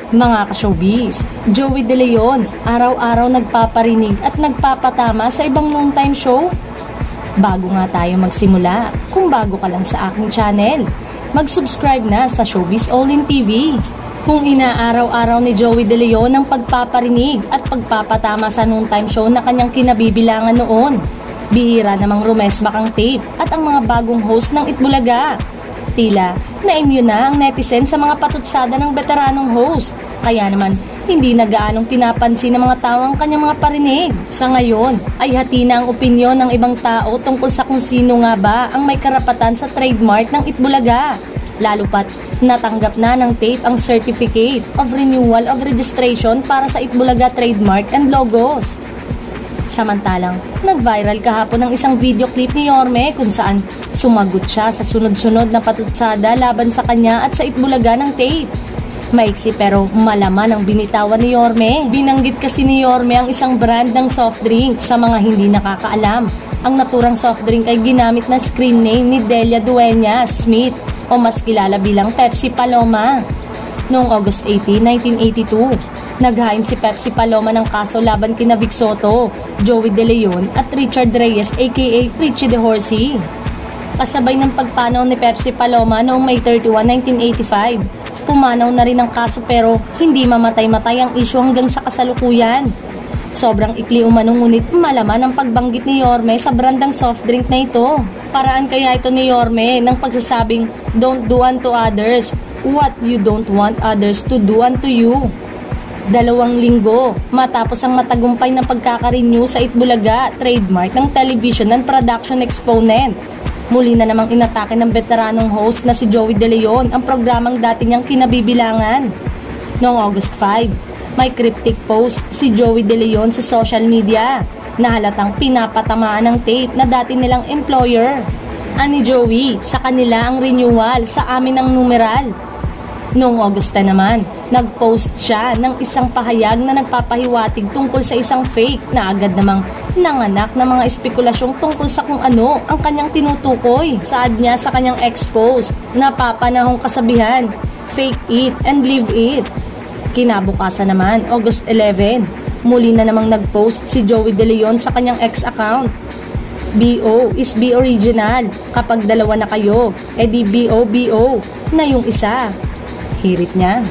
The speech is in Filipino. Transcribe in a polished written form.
Mga ka-showbiz, Joey De Leon, araw-araw nagpaparinig at nagpapatama sa ibang noontime show. Bago nga tayo magsimula, kung bago ka lang sa aking channel, mag-subscribe na sa Showbiz All In TV. Kung inaaraw-araw ni Joey De Leon ang pagpaparinig at pagpapatama sa noontime show na kanyang kinabibilangan noon, bihira namang rumesmak ang tape at ang mga bagong host ng Itbulaga. Tila, na-immune na ang netizen sa mga patutsada ng veteranong host. Kaya naman, hindi na gaanong pinapansin ng mga tao ang kanyang mga parinig. Sa ngayon, ay hati na ang opinyon ng ibang tao tungkol sa kung sino nga ba ang may karapatan sa trademark ng Itbulaga. Lalo pat, natanggap na ng tape ang Certificate of Renewal of Registration para sa Itbulaga trademark and logos. Samantalang, nag-viral kahapon ng isang video clip ni Yorme kung saan sumagot siya sa sunod-sunod na patutsada laban sa kanya at sa Itbulaga ng tape. Maiksi pero malaman ang binitawan ni Yorme. Binanggit kasi ni Yorme ang isang brand ng soft drink. Sa mga hindi nakakaalam, ang naturang soft drink ay ginamit na screen name ni Delia Dueñas Smith o mas kilala bilang Pepsi Paloma. Noong August 18, 1982, naghain si Pepsi Paloma ng kaso laban kina Vic Soto, Joey De Leon at Richard Reyes aka Richie De Horsey. Kasabay ng pagpanaw ni Pepsi Paloma noong May 31, 1985, pumanaw na rin ang kaso pero hindi mamatay-matay ang isyu hanggang sa kasalukuyan. Sobrang ikli umano ngunit malaman ang pagbanggit ni Yorme sa brandang soft drink na ito. Paraan kaya ito ni Yorme ng pagsasabing, "Don't do unto others what you don't want others to do unto you." 2 linggo matapos ang matagumpay na pagkaka-renew sa Itbulaga trademark ng television and production exponent, muli na namang inatake ng veteranong host na si Joey De Leon ang programang dati niyang kinabibilangan. Noong August 5, may cryptic post si Joey De Leon sa social media na halatang pinapatamaan ng tape na dati nilang employer. Ani Joey, sa kanila ang renewal, sa amin ang numeral. Noong August naman, nag-post siya ng isang pahayag na nagpapahiwatig tungkol sa isang fake na agad namang nanganak ng mga espekulasyong tungkol sa kung ano ang kanyang tinutukoy. Saad niya sa kanyang ex-post, napapanahong kasabihan, fake it and live it. Kinabukasan naman, August 11, muli na namang nag-post si Joey De Leon sa kanyang ex-account. BO is be original. Kapag dalawa na kayo, edi BO na yung isa. Hirit niya.